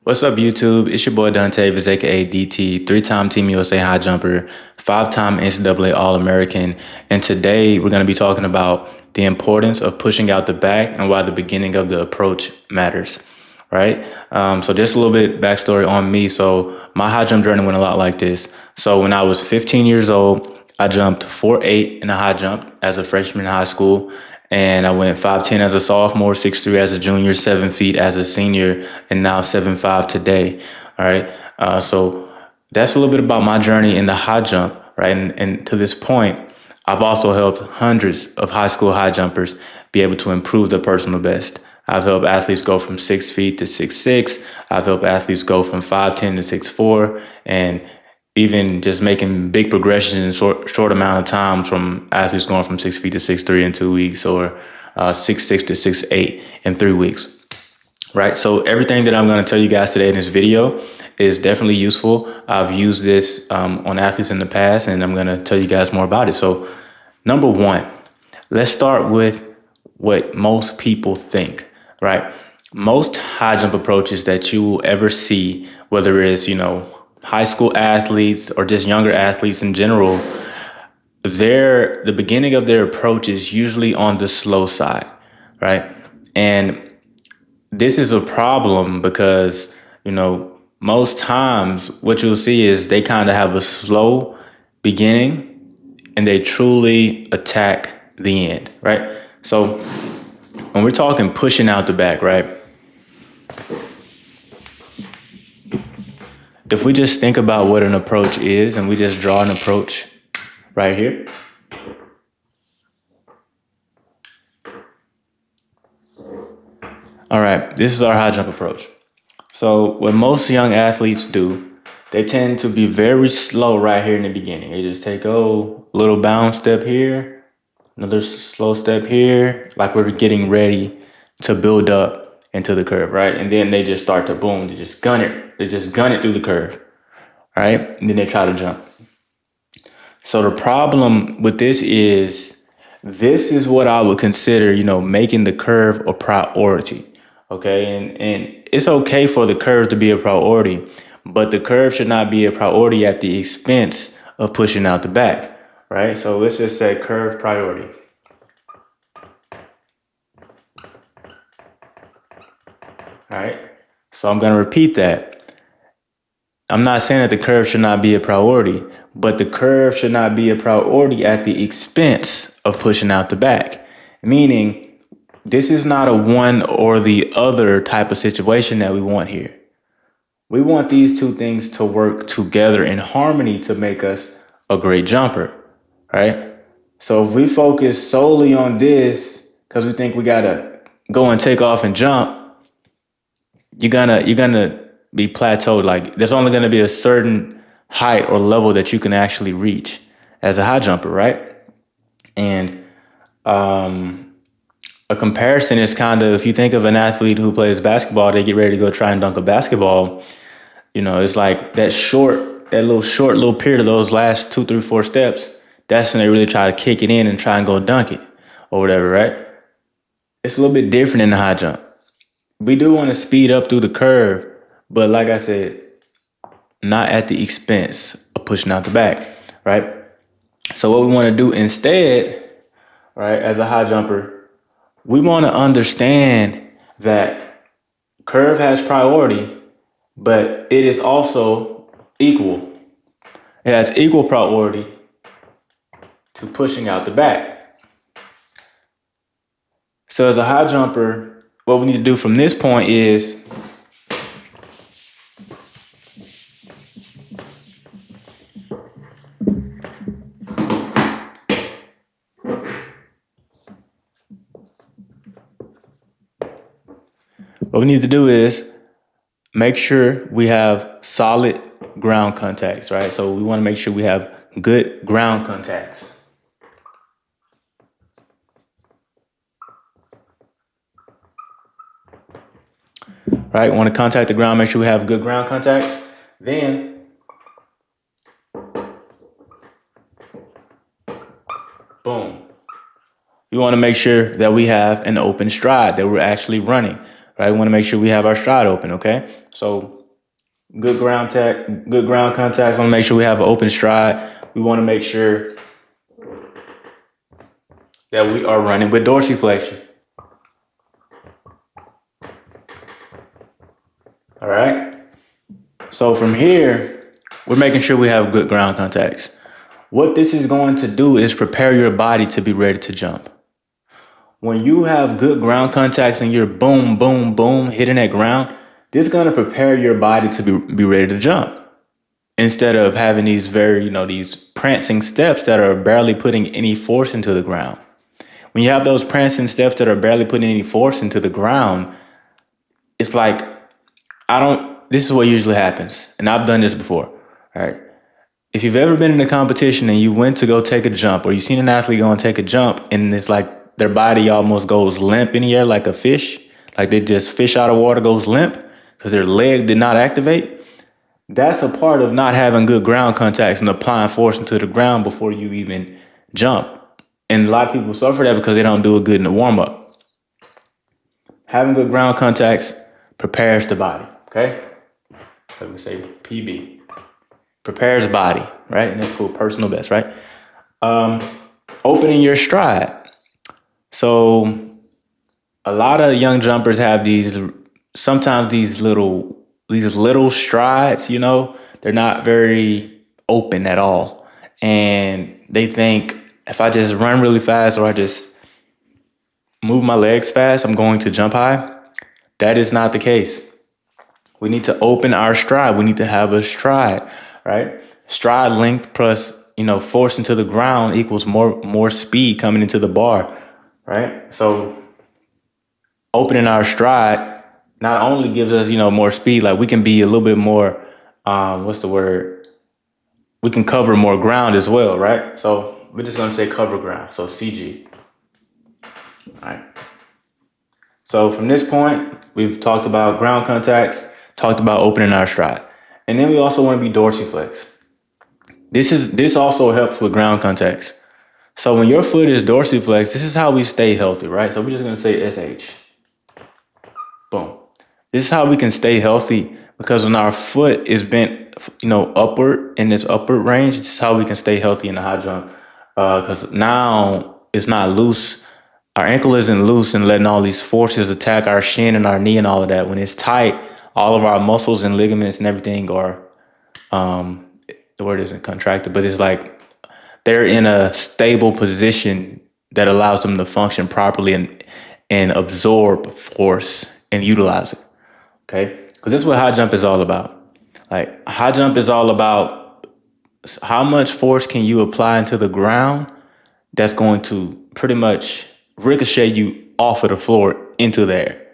What's up, YouTube? It's your boy Dontavious, aka DT, three-time Team USA high jumper, five-time NCAA All-American, and today we're going to be talking about the importance of pushing out the back and why the beginning of the approach matters, right? So just a little bit backstory on me. So my high jump journey went a lot like this. So when I was 15 years old, I jumped 4'8" in a high jump as a freshman in high school. And I went 5'10" as a sophomore, 6'3" as a junior, 7 feet as a senior, and now 7'5" today. All right. So that's a little bit about my journey in the high jump, right? And to this point, I've also helped hundreds of high school high jumpers be able to improve their personal best. I've helped athletes go from 6 feet to 6'6". I've helped athletes go from 5'10" to 6'4", and even just making big progressions in short amount of time, from athletes going from 6 feet to 6'3" in 2 weeks, or 6'6" to 6'8" in 3 weeks. Right. So everything that I'm going to tell you guys today in this video is definitely useful. I've used this on athletes in the past, and I'm going to tell you guys more about it. So number one, let's start with what most people think, right? Most high jump approaches that you will ever see, whether it's, high school athletes or just younger athletes in general, the beginning of their approach is usually on the slow side, right? And this is a problem because, most times what you'll see is they kind of have a slow beginning and they truly attack the end, right? So when we're talking pushing out the back, right? If we just think about what an approach is and we just draw an approach right here. All right, this is our high jump approach. So what most young athletes do, they tend to be very slow right here in the beginning. They just take a little bounce step here, another slow step here, like we're getting ready to build up into the curve, right? And then they just start to boom, they just gun it. They just gun it through the curve, right? And then they try to jump. So the problem with this is what I would consider, making the curve a priority. Okay. And it's okay for the curve to be a priority, but the curve should not be a priority at the expense of pushing out the back. Right. So let's just say curve priority. All right. So I'm going to repeat that. I'm not saying that the curve should not be a priority, but the curve should not be a priority at the expense of pushing out the back. Meaning, this is not a one or the other type of situation that we want here. We want these two things to work together in harmony to make us a great jumper, right? So if we focus solely on this because we think we gotta go and take off and jump, you're gonna be plateaued. Like, there's only gonna be a certain height or level that you can actually reach as a high jumper, right? And a comparison is kind of, if you think of an athlete who plays basketball, they get ready to go try and dunk a basketball. It's like that little period of those last 2, 3, 4 steps. That's when they really try to kick it in and try and go dunk it or whatever, right? It's a little bit different in the high jump. We do want to speed up through the curve, but like I said, not at the expense of pushing out the back, right? So what we want to do instead, right, as a high jumper, we want to understand that curve has priority, but it is also equal. It has equal priority to pushing out the back. So as a high jumper, what we need to do from this point is make sure we have solid ground contacts, right? So we want to make sure we have good ground contacts. Right? We want to contact the ground, make sure we have good ground contacts. Then, boom. We want to make sure that we have an open stride, that we're actually running. right? We want to make sure we have our stride open, okay? So good ground contacts. Want to make sure we have an open stride. We want to make sure that we are running with dorsiflexion. All right. So from here, we're making sure we have good ground contacts. What this is going to do is prepare your body to be ready to jump. When you have good ground contacts and you're boom, boom, boom, hitting that ground, this is going to prepare your body to be ready to jump. Instead of having these these prancing steps that are barely putting any force into the ground. When you have those prancing steps that are barely putting any force into the ground, it's like, this is what usually happens. And I've done this before, all right? If you've ever been in a competition and you went to go take a jump, or you've seen an athlete go and take a jump and it's like their body almost goes limp in the air like a fish, like they just fish out of water goes limp because their leg did not activate, that's a part of not having good ground contacts and applying force into the ground before you even jump. And a lot of people suffer that because they don't do it good in the warm-up. Having good ground contacts prepares the body, okay? So we say PB. Prepares body, right? And that's cool, personal best, right? Opening your stride. So a lot of young jumpers have sometimes these little strides, they're not very open at all. And they think if I just run really fast or I just move my legs fast, I'm going to jump high. That is not the case. We need to open our stride. We need to have a stride, right? Stride length plus, force into the ground equals more speed coming into the bar, right? So opening our stride not only gives us, more speed, like we can be a little bit more, we can cover more ground as well, right? So we're just gonna say cover ground, so CG. All right. So from this point, we've talked about ground contacts, talked about opening our stride. And then we also want to be dorsiflex. This also helps with ground contacts. So when your foot is dorsiflex, this is how we stay healthy, right? So we're just gonna say SH. Boom. This is how we can stay healthy, because when our foot is bent, upward in this upward range, this is how we can stay healthy in the high jump. Because now it's not loose. Our ankle isn't loose and letting all these forces attack our shin and our knee and all of that. When it's tight, all of our muscles and ligaments and everything are, the word isn't contracted, but it's like they're in a stable position that allows them to function properly and absorb force and utilize it. Okay? Because that's what high jump is all about. Like, high jump is all about how much force can you apply into the ground that's going to pretty much ricochet you off of the floor into the air.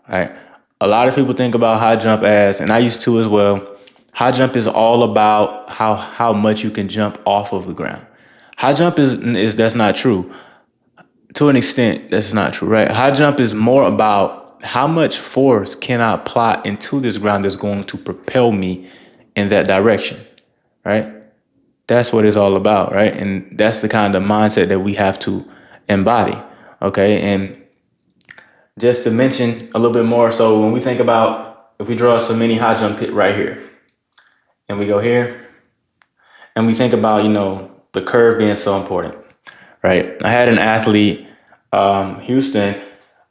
Right? A lot of people think about high jump as, and I used to as well, high jump is all about how much you can jump off of the ground. High jump is that's not true. To an extent, that's not true, right? High jump is more about how much force can I apply into this ground that's going to propel me in that direction, right? That's what it's all about, right? And that's the kind of mindset that we have to embody, okay? And just to mention a little bit more, so when we think about, if we draw a mini high jump pit right here, and we go here, and we think about, the curve being so important, right? I had an athlete, Houston,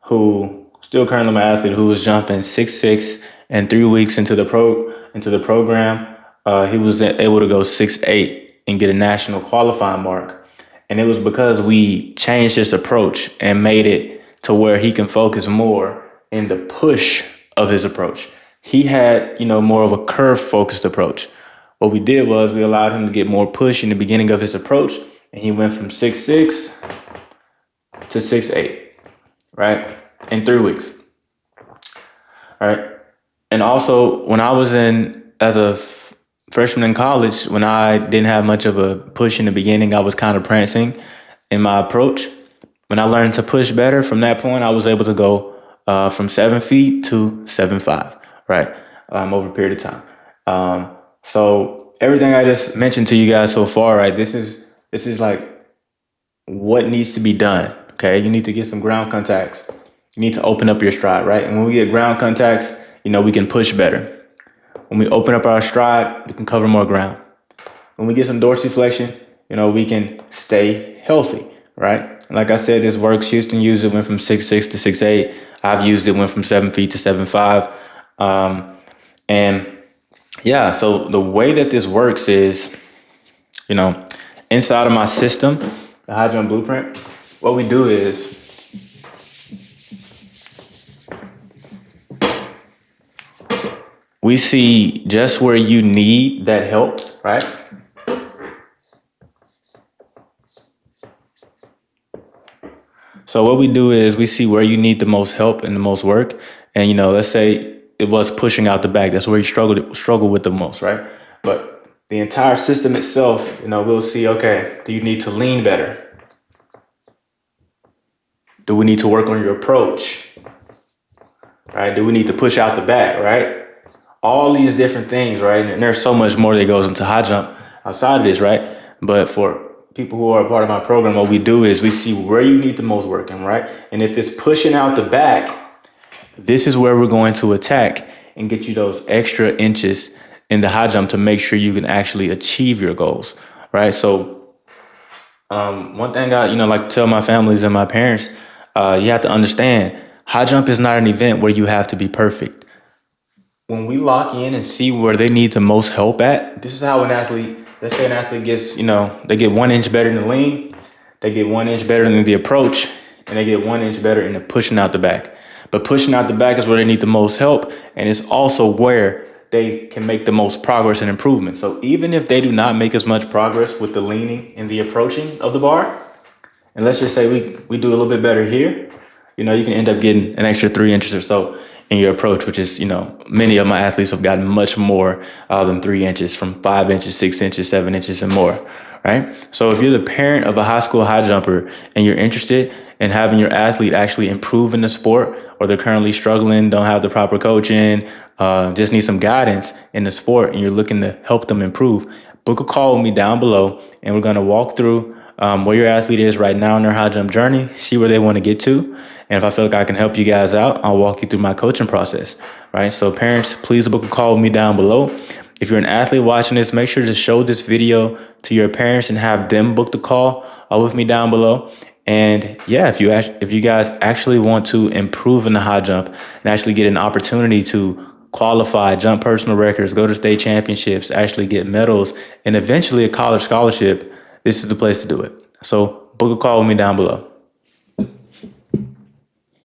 who still currently my athlete, who was jumping 6'6", and 3 weeks into the program, he was able to go 6'8" and get a national qualifying mark. And it was because we changed his approach and made it to where he can focus more in the push of his approach. He had, more of a curve focused approach. What we did was we allowed him to get more push in the beginning of his approach, and he went from 6'6" to 6'8", right? In 3 weeks. All right. And also, when I was as a freshman in college, when I didn't have much of a push in the beginning, I was kind of prancing in my approach. When I learned to push better, from that point, I was able to go from 7 feet to 7'5", right? Over a period of time. So everything I just mentioned to you guys so far, right? This is like what needs to be done. Okay, you need to get some ground contacts. You need to open up your stride, right? And when we get ground contacts, we can push better. When we open up our stride, we can cover more ground. When we get some dorsiflexion, we can stay healthy, right? Like I said, this works. Houston used it, went from 6'6" to 6'8". I've used it, went from 7 feet to 7'5". And yeah, so the way that this works is, inside of my system, the high jump blueprint, what we do is we see just where you need that help, right? So what we do is we see where you need the most help and the most work. And, let's say it was pushing out the back. That's where you struggle with the most, right? But the entire system itself, we'll see, okay, do you need to lean better? Do we need to work on your approach? Right? Do we need to push out the back, right? All these different things, right? And there's so much more that goes into high jump outside of this, right? But for people who are a part of my program, what we do is we see where you need the most working, right? And if it's pushing out the back, this is where we're going to attack and get you those extra inches in the high jump to make sure you can actually achieve your goals, right? So one thing I, like to tell my families and my parents, you have to understand, high jump is not an event where you have to be perfect. When we lock in and see where they need the most help at, this is how an athlete, let's say an athlete gets, they get 1 inch better in the lean, they get 1 inch better in the approach, and they get 1 inch better in the pushing out the back. But pushing out the back is where they need the most help, and it's also where they can make the most progress and improvement. So even if they do not make as much progress with the leaning and the approaching of the bar, and let's just say we do a little bit better here, you can end up getting an extra 3 inches or so in your approach, which is, many of my athletes have gotten much more than 3 inches, from 5 inches, 6 inches, 7 inches and more, right? So if you're the parent of a high school high jumper and you're interested in having your athlete actually improve in the sport, or they're currently struggling, don't have the proper coaching, just need some guidance in the sport, and you're looking to help them improve, book a call with me down below, and we're going to walk through where your athlete is right now in their high jump journey, see where they want to get to. And if I feel like I can help you guys out, I'll walk you through my coaching process, right? So parents, please book a call with me down below. If you're an athlete watching this, make sure to show this video to your parents and have them book the call with me down below. And yeah, if you guys actually want to improve in the high jump and actually get an opportunity to qualify, jump personal records, go to state championships, actually get medals, and eventually a college scholarship, this is the place to do it. So book a call with me down below.